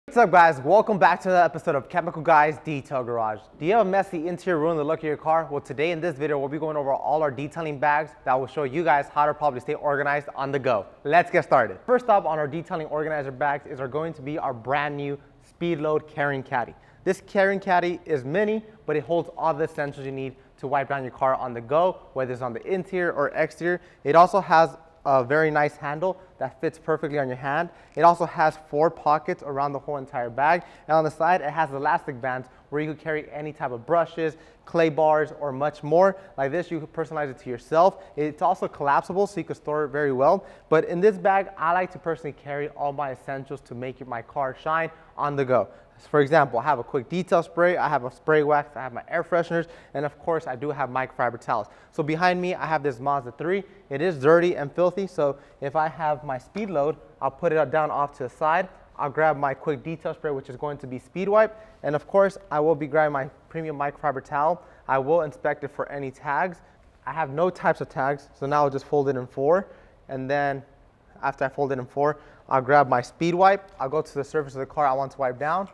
What's up guys, welcome back to another episode of Chemical Guys Detail Garage. Do you have a messy interior ruin the look of your car? Well, today in this video we'll be going over all our detailing bags that will show you guys how to probably stay organized on the go. Let's get started. First up on our detailing organizer bags is going to be our brand new Speedload carrying caddy. This carrying caddy is mini, but it holds all the essentials you need to wipe down your car on the go, whether it's on the interior or exterior. It also has a very nice handle that fits perfectly on your hand. It also has 4 pockets around the whole entire bag, and on the side it has elastic bands where you can carry any type of brushes, clay bars, or much more. Like this, you can personalize it to yourself. It's also collapsible, so you can store it very well. But in this bag, I like to personally carry all my essentials to make my car shine on the go. For example, I have a quick detail spray, I have a spray wax, I have my air fresheners, and of course I do have microfiber towels. So behind me I have this Mazda 3. It is dirty and filthy, so if I have my Speedload, I'll put it down off to the side. I'll grab my quick detail spray, which is going to be Speed Wipe, and of course I will be grabbing my premium microfiber towel. I will inspect it for any tags. I have no types of tags, so now I'll just fold it in 4, and then after I fold it in 4, I'll grab my Speed Wipe. I'll go to the surface of the car I want to wipe down.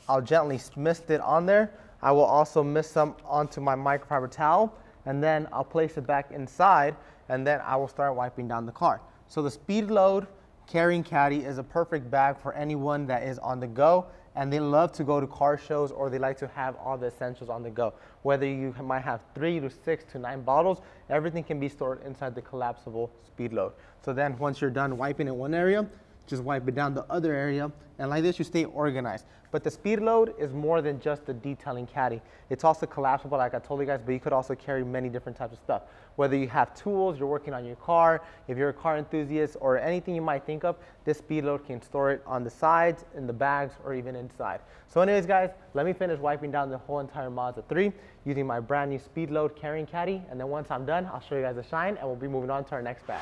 I'll gently mist it on there. I will also mist some onto my microfiber towel, and then I'll place it back inside, and then I will start wiping down the car. So the Speedload carrying caddy is a perfect bag for anyone that is on the go and they love to go to car shows, or they like to have all the essentials on the go. Whether you might have 3 to 6 to 9 bottles, everything can be stored inside the collapsible Speedload. So then once you're done wiping in one area, just wipe it down the other area, and like this you stay organized. But the Speedload is more than just the detailing caddy. It's also collapsible, like I told you guys, but you could also carry many different types of stuff. Whether you have tools, you're working on your car, if you're a car enthusiast, or anything you might think of, this Speedload can store it on the sides, in the bags, or even inside. So anyways guys, let me finish wiping down the whole entire Mazda 3 using my brand new Speedload carrying caddy, and then once I'm done, I'll show you guys the shine, and we'll be moving on to our next bag.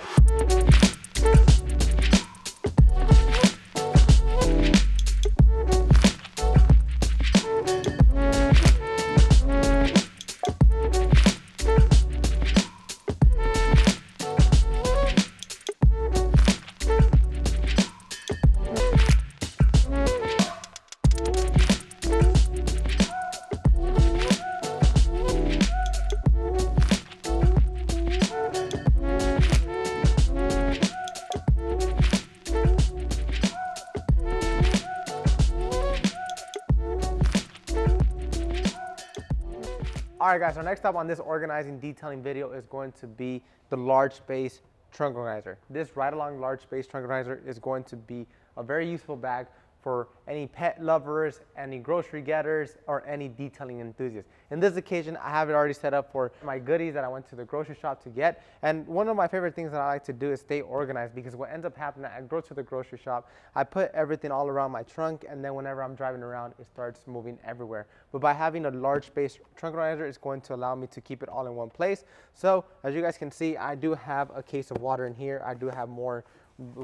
Alright guys, so next up on this organizing detailing video is going to be the large space trunk organizer. This ride along large space trunk organizer is going to be a very useful bag for any pet lovers, any grocery getters, or any detailing enthusiasts. In this occasion, I have it already set up for my goodies that I went to the grocery shop to get. And one of my favorite things that I like to do is stay organized, because what ends up happening, I go to the grocery shop, I put everything all around my trunk, and then whenever I'm driving around, it starts moving everywhere. But by having a large space trunk organizer, it's going to allow me to keep it all in one place. So as you guys can see, I do have a case of water in here. I do have more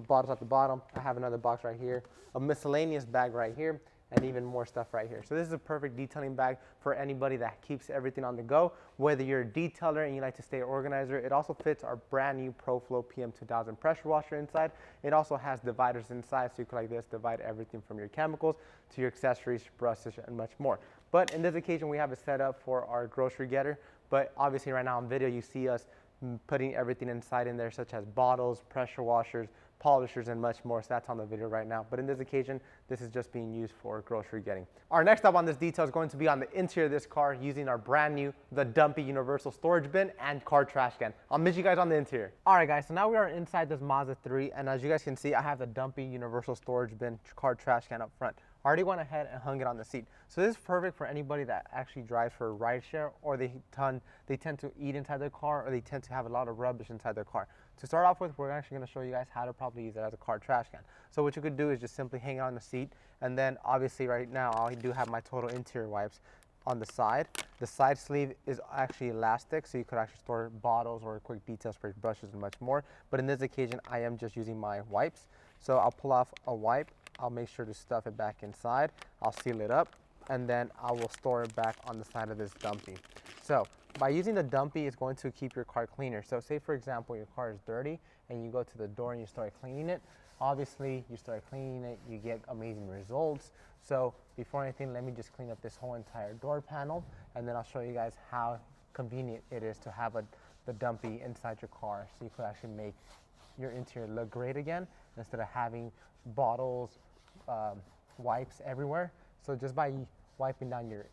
bottles at the bottom. I have another box right here, a miscellaneous bag right here, and even more stuff right here. So this is a perfect detailing bag for anybody that keeps everything on the go. Whether you're a detailer and you like to stay organizer, it also fits our brand new ProFlow PM2000 pressure washer inside. It also has dividers inside, so you can like this divide everything from your chemicals to your accessories, brushes, and much more. But in this occasion, we have it set up for our grocery getter. But obviously right now on video, you see us putting everything inside in there, such as bottles, pressure washers, polishers, and much more. So that's on the video right now. But in this occasion, this is just being used for grocery getting. Our next up on this detail is going to be on the interior of this car using our brand new, the Dumpy universal storage bin and car trash can. I'll meet you guys on the interior. All right guys, so now we are inside this Mazda 3, and as you guys can see, I have the Dumpy universal storage bin car trash can up front. I already went ahead and hung it on the seat. So this is perfect for anybody that actually drives for a rideshare, or they tend to eat inside their car, or they tend to have a lot of rubbish inside their car. To start off with, we're actually going to show you guys how to probably use it as a car trash can. So what you could do is just simply hang it on the seat, and then obviously right now I do have my total interior wipes on the side. The side sleeve is actually elastic, so you could actually store bottles or quick detail spray, brushes, and much more. But in this occasion, I am just using my wipes. So I'll pull off a wipe. I'll make sure to stuff it back inside. I'll seal it up, and then I will store it back on the side of this Dumpy. So by using the Dumpy, it's going to keep your car cleaner. So say for example, your car is dirty and you go to the door and you start cleaning it. Obviously, you start cleaning it, you get amazing results. So before anything, let me just clean up this whole entire door panel, and then I'll show you guys how convenient it is to have the Dumpy inside your car, so you could actually make your interior look great again instead of having bottles, wipes everywhere. So just by wiping down your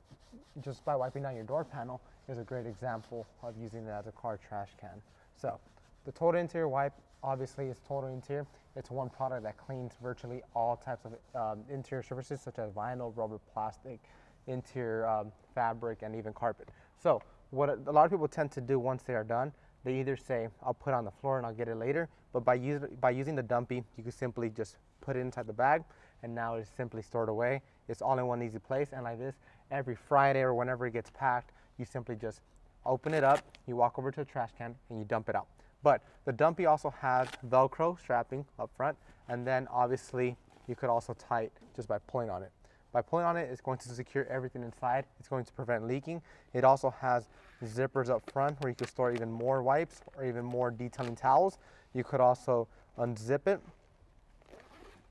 door panel is a great example of using it as a car trash can. So the total interior wipe obviously is total interior. It's one product that cleans virtually all types of interior surfaces such as vinyl, rubber, plastic, interior fabric, and even carpet. So what a lot of people tend to do once they are done, they either say, I'll put it on the floor and I'll get it later, but by using the Dumpy, you can simply just put it inside the bag, and now it's simply stored away. It's all in one easy place, and like this, every Friday or whenever it gets packed, you simply just open it up, you walk over to a trash can, and you dump it out. But the Dumpy also has Velcro strapping up front, and then obviously you could also tie it just by pulling on it. By pulling on it, it's going to secure everything inside. It's going to prevent leaking. It also has zippers up front where you can store even more wipes or even more detailing towels. You could also unzip it,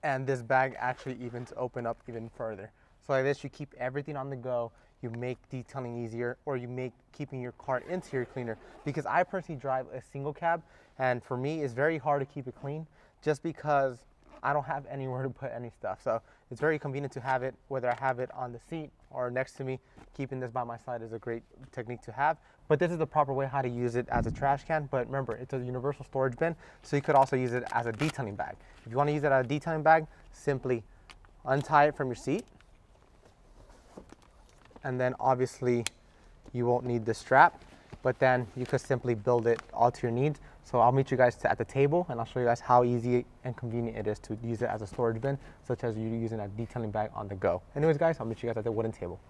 and this bag actually even to open up even further. So like this, you keep everything on the go. You make detailing easier, or you make keeping your car interior cleaner. Because I personally drive a single cab, and for me, it's very hard to keep it clean just because I don't have anywhere to put any stuff. So it's very convenient to have it, whether I have it on the seat or next to me. Keeping this by my side is a great technique to have. But this is the proper way how to use it as a trash can. But remember, it's a universal storage bin, so you could also use it as a detailing bag. If you want to use it as a detailing bag, simply untie it from your seat. And then obviously you won't need the strap, but then you could simply build it all to your needs. So I'll meet you guys at the table, and I'll show you guys how easy and convenient it is to use it as a storage bin, such as you using a detailing bag on the go. Anyways guys, I'll meet you guys at the wooden table.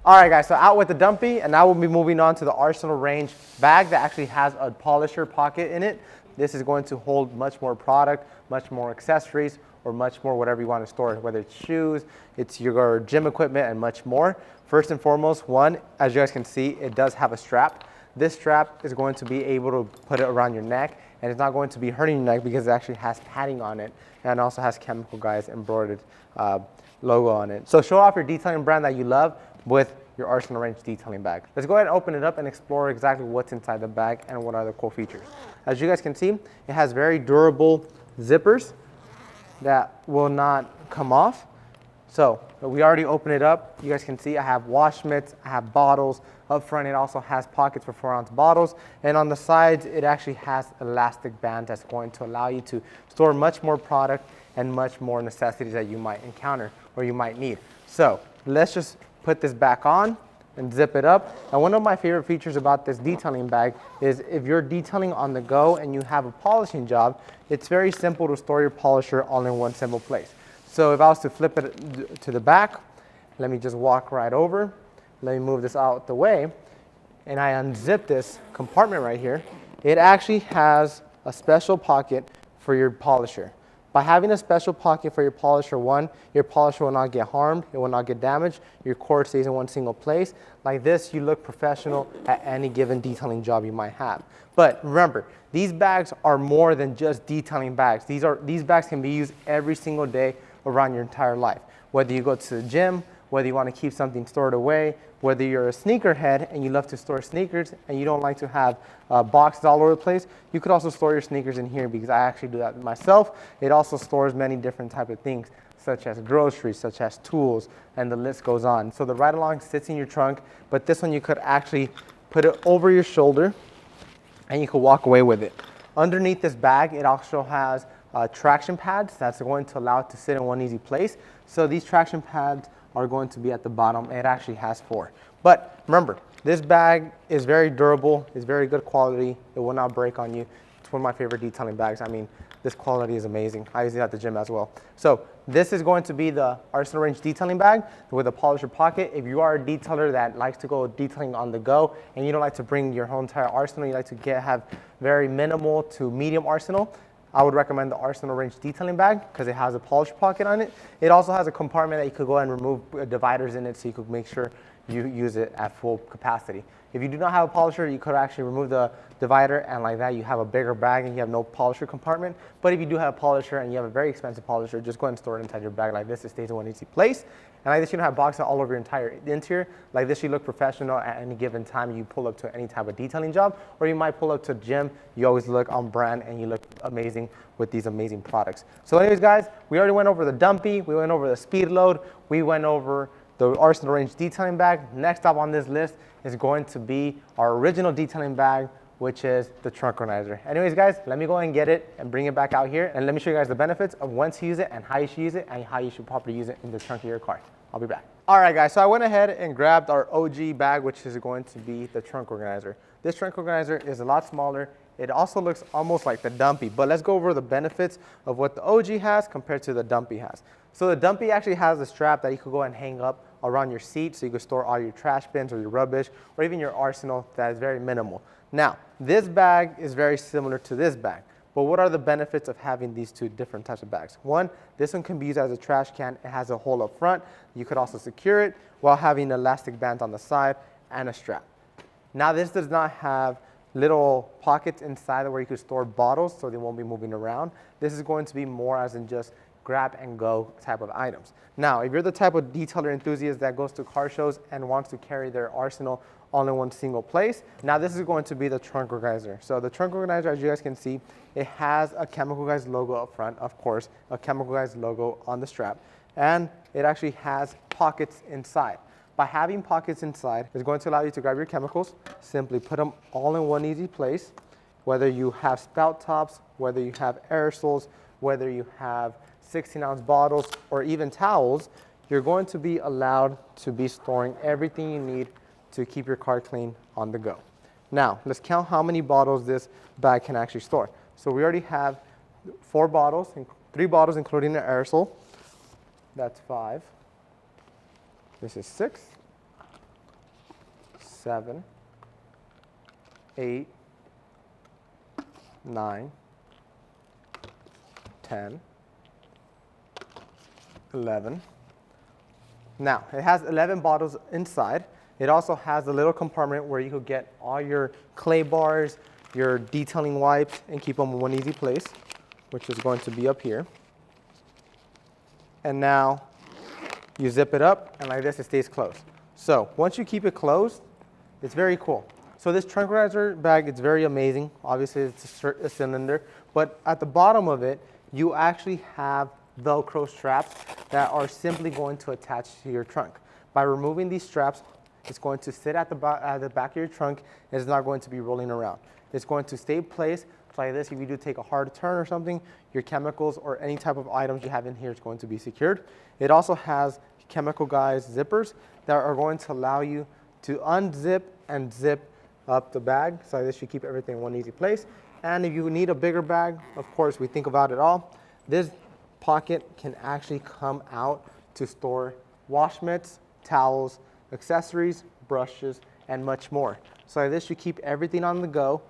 All right guys, so out with the Dumpy, and now we'll be moving on to the Arsenal range bag that actually has a polisher pocket in it. This is going to hold much more product, much more accessories, or much more whatever you want to store, whether it's shoes, it's your gym equipment, and much more. First and foremost, one, as you guys can see, it does have a strap. This strap is going to be able to put it around your neck, and it's not going to be hurting your neck because it actually has padding on it, and also has Chemicalguys embroidered logo on it. So show off your detailing brand that you love with your Arsenal range detailing bag. Let's go ahead and open it up and explore exactly what's inside the bag and what are the cool features. As you guys can see, it has very durable zippers that will not come off. So we already opened it up. You guys can see I have wash mitts, I have bottles. Up front, it also has pockets for 4-ounce bottles. And on the sides, it actually has elastic bands that's going to allow you to store much more product and much more necessities that you might encounter or you might need. So let's just put this back on and zip it up. And one of my favorite features about this detailing bag is if you're detailing on the go and you have a polishing job, it's very simple to store your polisher all in one simple place. So if I was to flip it to the back, let me just walk right over. Let me move this out the way, and I unzip this compartment right here. It actually has a special pocket for your polisher. By having a special pocket for your polisher, one, your polisher will not get harmed, it will not get damaged, your cord stays in one single place. Like this, you look professional at any given detailing job you might have. But remember, these bags are more than just detailing bags. These bags can be used every single day around your entire life. Whether you go to the gym, whether you want to keep something stored away, whether you're a sneakerhead and you love to store sneakers and you don't like to have boxes all over the place, you could also store your sneakers in here because I actually do that myself. It also stores many different types of things, such as groceries, such as tools, and the list goes on. So the ride-along sits in your trunk, but this one you could actually put it over your shoulder and you could walk away with it. Underneath this bag, it also has traction pads that's going to allow it to sit in one easy place. So these traction pads are going to be at the bottom. It actually has 4. But remember, this bag is very durable, it's very good quality, it will not break on you. It's one of my favorite detailing bags. I mean, this quality is amazing. I use it at the gym as well. So this is going to be the Arsenal Range detailing bag with a polisher pocket. If you are a detailer that likes to go detailing on the go and you don't like to bring your whole entire arsenal, you like to have very minimal to medium arsenal, I would recommend the Arsenal Range detailing bag because it has a polisher pocket on it. It also has a compartment that you could go and remove dividers in it so you could make sure you use it at full capacity. If you do not have a polisher, you could actually remove the divider, and like that you have a bigger bag and you have no polisher compartment. But if you do have a polisher and you have a very expensive polisher, just go ahead and store it inside your bag like this. It stays in one easy place. And like this, you don't have boxes all over your entire interior. Like this, you look professional at any given time you pull up to any type of detailing job, or you might pull up to a gym. You always look on brand and you look amazing with these amazing products. So anyways, guys, we already went over the Dumpy, we went over the Speedload, we went over the Arsenal Range detailing bag. Next up on this list is going to be our original detailing bag, which is the trunk organizer. Anyways, guys, let me go and get it and bring it back out here, and let me show you guys the benefits of when to use it and how you should use it and how you should properly use it in the trunk of your car. I'll be back. All right, guys, so I went ahead and grabbed our OG bag, which is going to be the trunk organizer. This trunk organizer is a lot smaller. It also looks almost like the Dumpy, but let's go over the benefits of what the OG has compared to the Dumpy has. So the Dumpy actually has a strap that you could go and hang up around your seat so you can store all your trash bins or your rubbish or even your arsenal that is very minimal. Now, this bag is very similar to this bag, but what are the benefits of having these two different types of bags? One, this one can be used as a trash can. It has a hole up front. You could also secure it while having elastic bands on the side and a strap. Now, this does not have little pockets inside where you could store bottles so they won't be moving around. This is going to be more as in just grab and go type of items. Now, if you're the type of detailer enthusiast that goes to car shows and wants to carry their arsenal all in one single place, now this is going to be the trunk organizer. So the trunk organizer, as you guys can see, it has a Chemicalguys logo up front, of course, a Chemicalguys logo on the strap, and it actually has pockets inside. By having pockets inside, it's going to allow you to grab your chemicals, simply put them all in one easy place, whether you have spout tops, whether you have aerosols, whether you have 16-ounce bottles, or even towels, you're going to be allowed to be storing everything you need to keep your car clean on the go. Now, let's count how many bottles this bag can actually store. So we already have 4 bottles, 3 bottles including the aerosol. That's 5. This is 6, 7, 8, 9, 10, 11. Now, it has 11 bottles inside. It also has a little compartment where you could get all your clay bars, your detailing wipes, and keep them in one easy place, which is going to be up here. And now you zip it up, and like this, it stays closed. So once you keep it closed, it's very cool. So this trunk organizer bag, it's very amazing. Obviously, it's a cylinder, but at the bottom of it, you actually have Velcro straps that are simply going to attach to your trunk. By removing these straps, it's going to sit at the back of your trunk, and it's not going to be rolling around. It's going to stay in place like this. If you do take a hard turn or something, your chemicals or any type of items you have in here is going to be secured. It also has Chemicalguys zippers that are going to allow you to unzip and zip up the bag. So like this, you keep everything in one easy place. And if you need a bigger bag, of course, we think about it all. This pocket can actually come out to store wash mitts, towels, accessories, brushes, and much more. So like this, you keep everything on the go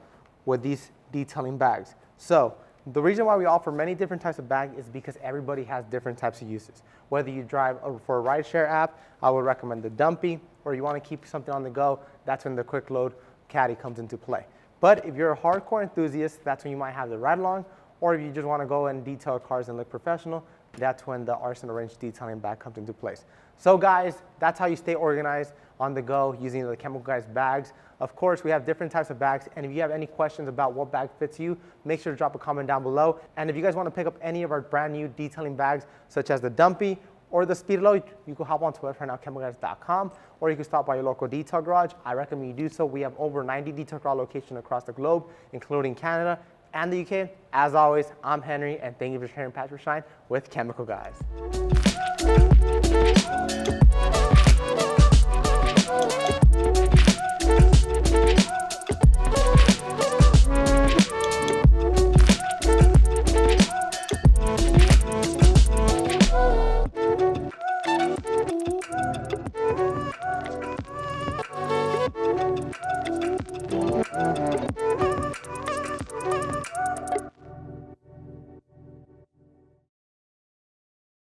with these detailing bags. So the reason why we offer many different types of bags is because everybody has different types of uses. Whether you drive for a rideshare app, I would recommend the Dumpy, or you want to keep something on the go, that's when the quick load Caddy comes into play. But if you're a hardcore enthusiast, that's when you might have the ride along, or if you just want to go and detail cars and look professional, that's when the Arsenal Range detailing bag comes into place. So guys, that's how you stay organized on the go using the Chemicalguys bags. Of course, we have different types of bags, and if you have any questions about what bag fits you, make sure to drop a comment down below. And if you guys want to pick up any of our brand new detailing bags, such as the Dumpy or the Speedload, you can hop onto our website right now, chemicalguys.com, or you can stop by your local detail garage. I recommend you do so. We have over 90 detail garage locations across the globe, including Canada. and the UK. As always, I'm Henry, and thank you for sharing Patch for Shine with Chemical Guys.